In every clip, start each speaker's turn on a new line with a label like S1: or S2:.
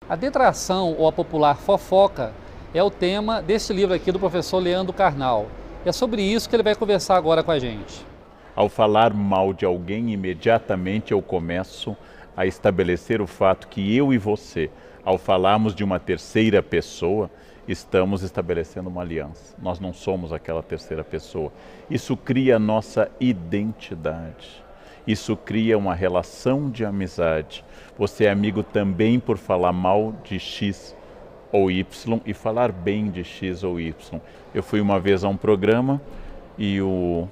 S1: A detração ou a popular fofoca é o tema deste livro aqui do professor Leandro Carnal. É sobre isso que ele vai conversar agora com a gente.
S2: Ao falar mal de alguém, imediatamente eu começo a estabelecer o fato que eu e você, ao falarmos de uma terceira pessoa, estamos estabelecendo uma aliança. Nós não somos aquela terceira pessoa. Isso cria a nossa identidade. Isso cria uma relação de amizade. Você é amigo também por falar mal de X ou Y e falar bem de X ou Y. Eu fui uma vez a um programa e o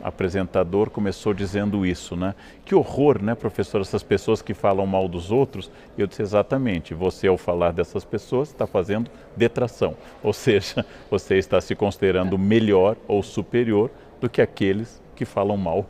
S2: apresentador começou dizendo isso, né? Que horror, né, professor, essas pessoas que falam mal dos outros. Eu disse exatamente, você ao falar dessas pessoas está fazendo detração, ou seja, você está se considerando melhor ou superior do que aqueles que falam mal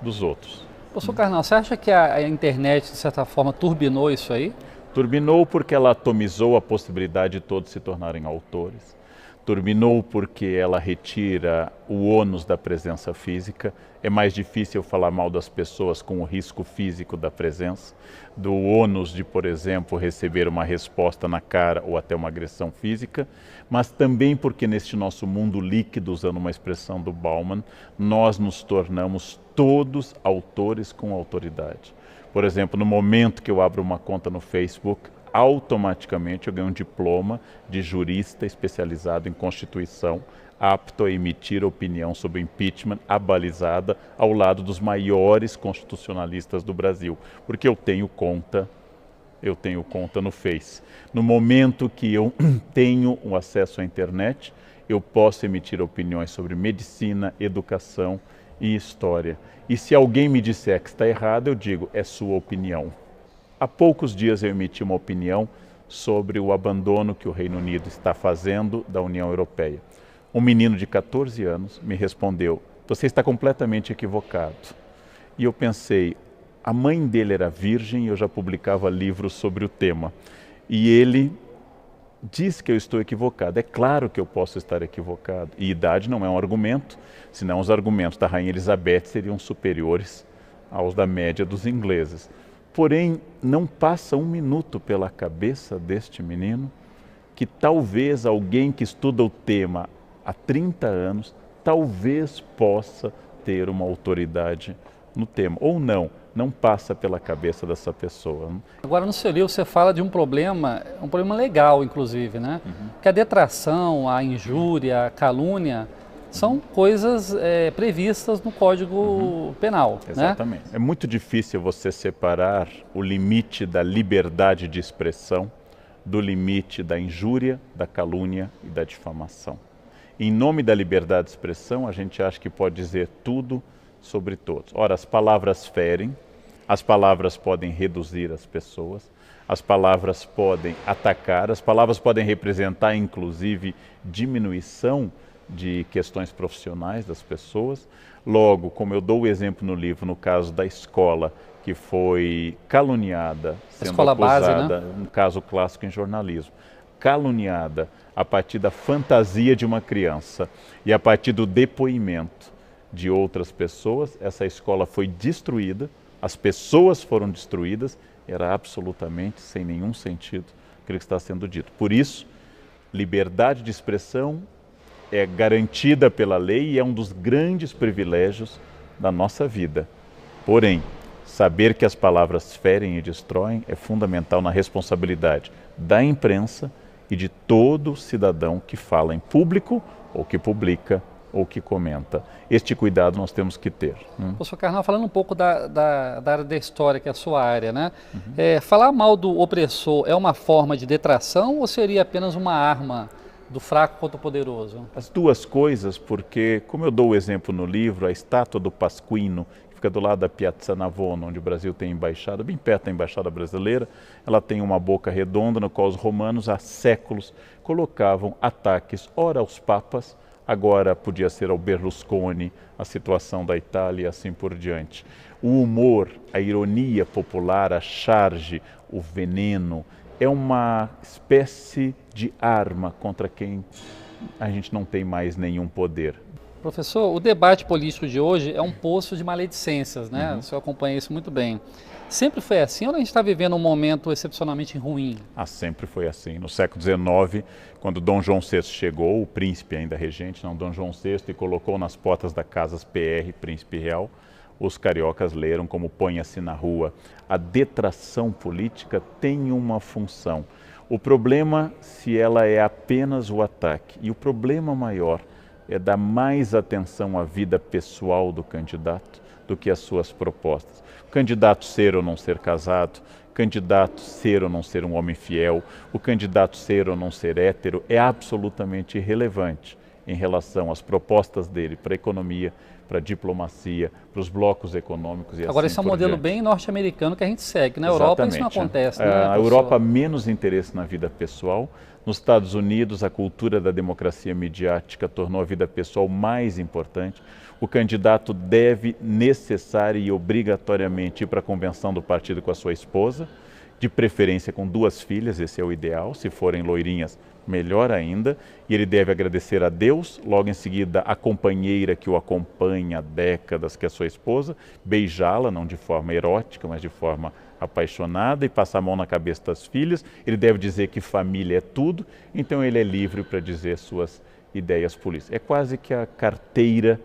S2: dos outros.
S1: Professor Carnal, você acha que a internet, de certa forma, turbinou isso aí?
S2: Turbinou porque ela atomizou a possibilidade de todos se tornarem autores. Turbinou porque ela retira o ônus da presença física. É mais difícil falar mal das pessoas com o risco físico da presença, do ônus de, por exemplo, receber uma resposta na cara ou até uma agressão física, mas também porque neste nosso mundo líquido, usando uma expressão do Bauman, nós nos tornamos todos autores com autoridade. Por exemplo, no momento que eu abro uma conta no Facebook, automaticamente eu ganho um diploma de jurista especializado em Constituição, apto a emitir opinião sobre impeachment abalizada ao lado dos maiores constitucionalistas do Brasil, porque eu tenho conta no Face. No momento que eu tenho o acesso à internet, eu posso emitir opiniões sobre medicina, educação e história. E se alguém me disser que está errado, eu digo, é sua opinião. Há poucos dias eu emiti uma opinião sobre o abandono que o Reino Unido está fazendo da União Europeia. Um menino de 14 anos me respondeu, você está completamente equivocado. E eu pensei, a mãe dele era virgem e eu já publicava livros sobre o tema. E ele diz que eu estou equivocado. É claro que eu posso estar equivocado. E idade não é um argumento, senão os argumentos da Rainha Elizabeth seriam superiores aos da média dos ingleses. Porém, não passa um minuto pela cabeça deste menino que talvez alguém que estuda o tema há 30 anos, talvez possa ter uma autoridade no tema. Ou não passa pela cabeça dessa pessoa.
S1: Agora, no seu livro, você fala de um problema legal, inclusive, né? Que a detração, a injúria, a calúnia são coisas previstas no Código Penal.
S2: Exatamente.
S1: Né?
S2: É muito difícil você separar o limite da liberdade de expressão do limite da injúria, da calúnia e da difamação. Em nome da liberdade de expressão, a gente acha que pode dizer tudo sobre todos. Ora, as palavras ferem, as palavras podem reduzir as pessoas, as palavras podem atacar, as palavras podem representar, inclusive, diminuição de questões profissionais das pessoas. Logo, como eu dou o exemplo no livro, no caso da escola que foi caluniada, sendo
S1: escola
S2: acusada,
S1: base, né?
S2: um caso clássico em jornalismo, caluniada a partir da fantasia de uma criança e a partir do depoimento de outras pessoas, essa escola foi destruída, as pessoas foram destruídas, era absolutamente sem nenhum sentido aquilo que está sendo dito. Por isso, liberdade de expressão é garantida pela lei e é um dos grandes privilégios da nossa vida. Porém, saber que as palavras ferem e destroem é fundamental na responsabilidade da imprensa e de todo cidadão que fala em público ou que publica ou que comenta. Este cuidado nós temos que ter.
S1: Professor Carnal, falando um pouco da área da história, que é a sua área, né? Falar mal do opressor é uma forma de detração ou seria apenas uma arma do fraco contra o poderoso?
S2: As duas coisas, porque, como eu dou o exemplo no livro, a estátua do Pasquino, que fica do lado da Piazza Navona, onde o Brasil tem embaixada, bem perto da embaixada brasileira, ela tem uma boca redonda no qual os romanos há séculos colocavam ataques, ora aos papas, agora podia ser ao Berlusconi, a situação da Itália e assim por diante. O humor, a ironia popular, a charge, o veneno, é uma espécie de arma contra quem a gente não tem mais nenhum poder.
S1: Professor, o debate político de hoje é um poço de maledicências, né? O senhor acompanha isso muito bem. Sempre foi assim ou a gente está vivendo um momento excepcionalmente ruim?
S2: Ah, sempre foi assim. No século XIX, quando Dom João VI chegou, o príncipe ainda regente, não, Dom João VI, e colocou nas portas da Casas PR, Príncipe Real, os cariocas leram como ponha-se na rua. A detração política tem uma função. O problema, se ela é apenas o ataque, e o problema maior é dar mais atenção à vida pessoal do candidato do que às suas propostas. O candidato ser ou não ser casado, o candidato ser ou não ser um homem fiel, o candidato ser ou não ser hétero é absolutamente irrelevante em relação às propostas dele para a economia, para a diplomacia, para os blocos econômicos e
S1: Agora,
S2: assim
S1: esse é um
S2: por
S1: modelo
S2: diante.
S1: bem norte-americano que a gente segue. Na Europa isso não acontece, né,
S2: A
S1: professor?
S2: Europa menos interesse na vida pessoal. Nos Estados Unidos, a cultura da democracia midiática tornou a vida pessoal mais importante. O candidato deve necessária e obrigatoriamente ir para a convenção do partido com a sua esposa, de preferência com 2 filhas, esse é o ideal. Se forem loirinhas, melhor ainda. E ele deve agradecer a Deus, logo em seguida a companheira que o acompanha há décadas, que é a sua esposa, beijá-la, não de forma erótica, mas de forma apaixonada, e passar a mão na cabeça das filhas. Ele deve dizer que família é tudo, então ele é livre para dizer suas ideias políticas. É quase que a carteira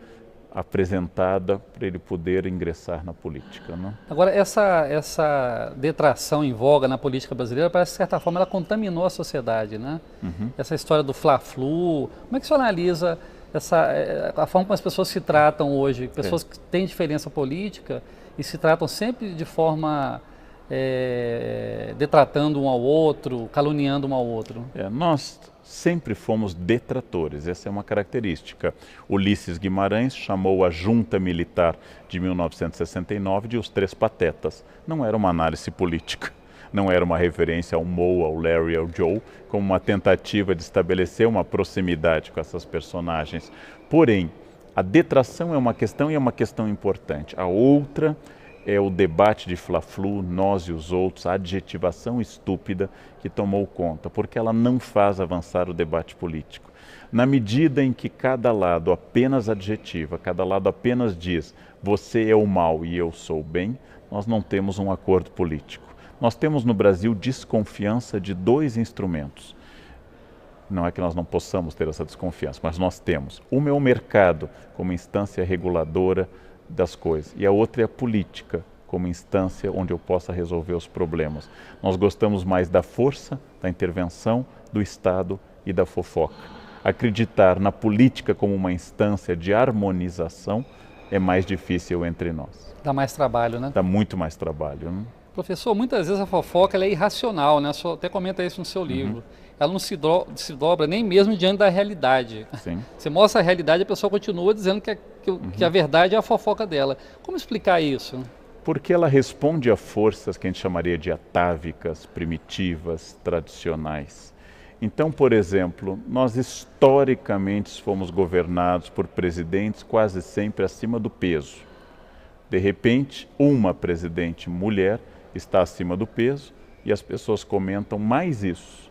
S2: apresentada para ele poder ingressar na política, não?
S1: Agora, essa detração em voga na política brasileira, parece que, de certa forma, ela contaminou a sociedade, né? Essa história do Fla-Flu, como é que você analisa a forma como as pessoas se tratam hoje? Pessoas que têm diferença política e se tratam sempre de forma detratando um ao outro, caluniando um ao outro.
S2: Nós sempre fomos detratores, essa é uma característica. Ulisses Guimarães chamou a junta militar de 1969 de os 3 patetas. Não era uma análise política, não era uma referência ao Moe, ao Larry, ao Joe, como uma tentativa de estabelecer uma proximidade com essas personagens. Porém, a detração é uma questão e é uma questão importante. A outra é o debate de Fla-Flu, nós e os outros, a adjetivação estúpida que tomou conta, porque ela não faz avançar o debate político. Na medida em que cada lado apenas adjetiva, cada lado apenas diz você é o mal e eu sou o bem, nós não temos um acordo político. Nós temos no Brasil desconfiança de 2 instrumentos. Não é que nós não possamos ter essa desconfiança, mas nós temos. Uma é o mercado como instância reguladora das coisas, e a outra é a política como instância onde eu possa resolver os problemas. Nós gostamos mais da força, da intervenção, do Estado e da fofoca. Acreditar na política como uma instância de harmonização é mais difícil entre nós.
S1: Dá mais trabalho, né?
S2: Dá muito mais trabalho, né?
S1: Professor, muitas vezes a fofoca ela é irracional, né? O senhor até comenta isso no seu livro. Ela não se dobra nem mesmo diante da realidade.
S2: Sim.
S1: Você mostra a realidade e a pessoa continua dizendo que a verdade é a fofoca dela. Como explicar isso?
S2: Porque ela responde a forças que a gente chamaria de atávicas, primitivas, tradicionais. Então, por exemplo, nós historicamente fomos governados por presidentes quase sempre acima do peso. De repente, uma presidente mulher está acima do peso e as pessoas comentam mais isso,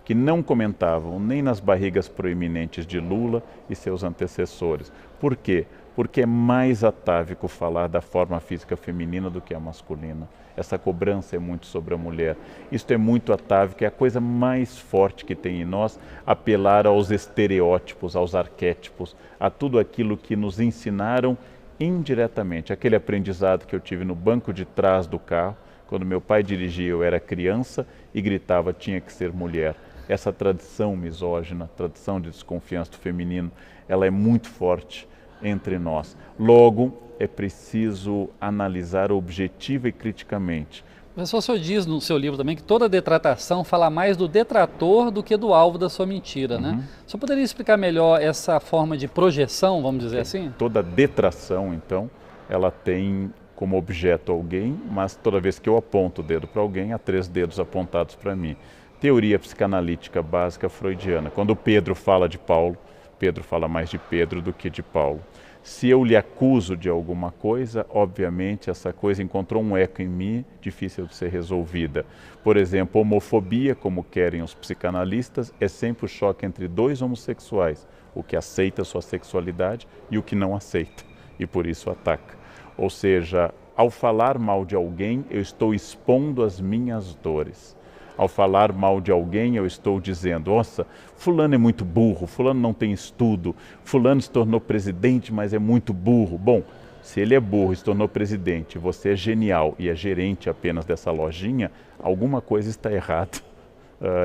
S2: que não comentavam nem nas barrigas proeminentes de Lula e seus antecessores. Por quê? Porque é mais atávico falar da forma física feminina do que a masculina. Essa cobrança é muito sobre a mulher. Isso é muito atávico, é a coisa mais forte que tem em nós, apelar aos estereótipos, aos arquétipos, a tudo aquilo que nos ensinaram indiretamente. Aquele aprendizado que eu tive no banco de trás do carro, quando meu pai dirigia, eu era criança e gritava, tinha que ser mulher. Essa tradição misógina, tradição de desconfiança do feminino, ela é muito forte entre nós. Logo, é preciso analisar objetiva e criticamente.
S1: Professor, o senhor diz no seu livro também que toda detratação fala mais do detrator do que do alvo da sua mentira, né? O senhor poderia explicar melhor essa forma de projeção, vamos dizer assim?
S2: Toda detração, então, ela tem como objeto alguém, mas toda vez que eu aponto o dedo para alguém, há 3 dedos apontados para mim. Teoria psicanalítica básica freudiana. Quando Pedro fala de Paulo, Pedro fala mais de Pedro do que de Paulo. Se eu lhe acuso de alguma coisa, obviamente essa coisa encontrou um eco em mim, difícil de ser resolvida. Por exemplo, homofobia, como querem os psicanalistas, é sempre o choque entre 2 homossexuais, o que aceita sua sexualidade e o que não aceita, e por isso ataca. Ou seja, ao falar mal de alguém, eu estou expondo as minhas dores. Ao falar mal de alguém, eu estou dizendo, nossa, fulano é muito burro, fulano não tem estudo, fulano se tornou presidente, mas é muito burro. Bom, se ele é burro e se tornou presidente, você é genial e é gerente apenas dessa lojinha, alguma coisa está errada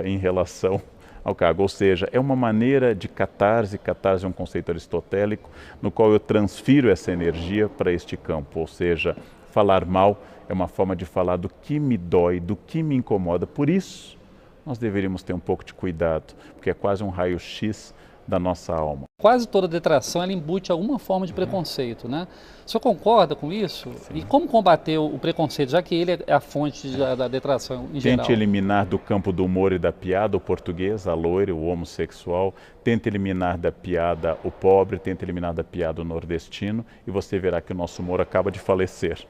S2: em relação ao cargo. Ou seja, é uma maneira de catarse. Catarse é um conceito aristotélico no qual eu transfiro essa energia para este campo. Ou seja, falar mal é uma forma de falar do que me dói, do que me incomoda. Por isso, nós deveríamos ter um pouco de cuidado, porque é quase um raio-x da nossa alma.
S1: Quase toda detração ela embute alguma forma de preconceito, né? O senhor concorda com isso? Sim. E como combater o preconceito, já que ele é a fonte da detração em geral?
S2: Tente eliminar do campo do humor e da piada o português, a loira, o homossexual. Tente eliminar da piada o pobre, tente eliminar da piada o nordestino e você verá que o nosso humor acaba de falecer.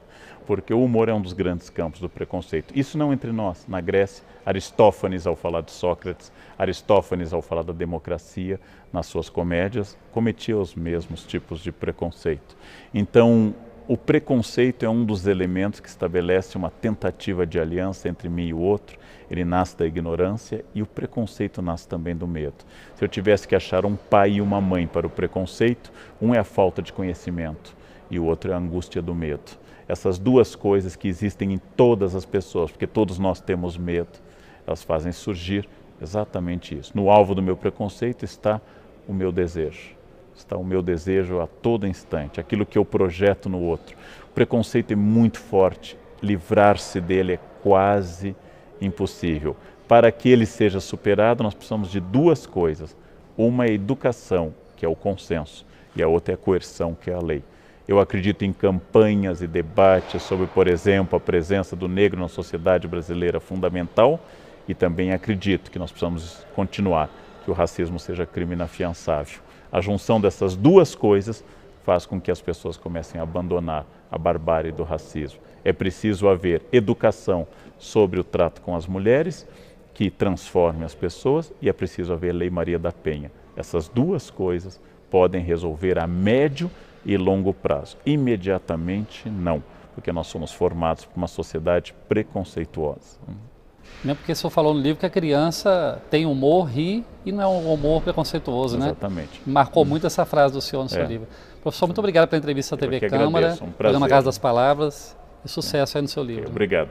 S2: Porque o humor é um dos grandes campos do preconceito. Isso não entre nós. Na Grécia, Aristófanes, ao falar de Sócrates, Aristófanes, ao falar da democracia, nas suas comédias, cometia os mesmos tipos de preconceito. Então, o preconceito é um dos elementos que estabelece uma tentativa de aliança entre mim e o outro. Ele nasce da ignorância e o preconceito nasce também do medo. Se eu tivesse que achar um pai e uma mãe para o preconceito, um é a falta de conhecimento e o outro é a angústia do medo. Essas duas coisas que existem em todas as pessoas, porque todos nós temos medo, elas fazem surgir exatamente isso. No alvo do meu preconceito está o meu desejo. Está o meu desejo a todo instante, aquilo que eu projeto no outro. O preconceito é muito forte, livrar-se dele é quase impossível. Para que ele seja superado, nós precisamos de duas coisas. Uma é a educação, que é o consenso, e a outra é a coerção, que é a lei. Eu acredito em campanhas e debates sobre, por exemplo, a presença do negro na sociedade brasileira fundamental e também acredito que nós precisamos continuar, que o racismo seja crime inafiançável. A junção dessas duas coisas faz com que as pessoas comecem a abandonar a barbárie do racismo. É preciso haver educação sobre o trato com as mulheres, que transforme as pessoas, e é preciso haver Lei Maria da Penha. Essas duas coisas podem resolver a médio e longo prazo. Imediatamente, não, porque nós somos formados por uma sociedade preconceituosa.
S1: Não, porque o senhor falou no livro que a criança tem humor, ri e não é um humor preconceituoso, né?
S2: Exatamente.
S1: Marcou muito essa frase do senhor no seu livro. Professor, muito obrigado pela entrevista à TV Câmara,
S2: agradeço, um prazer.
S1: programa Casa das Palavras, e sucesso aí no seu livro.
S2: Obrigado.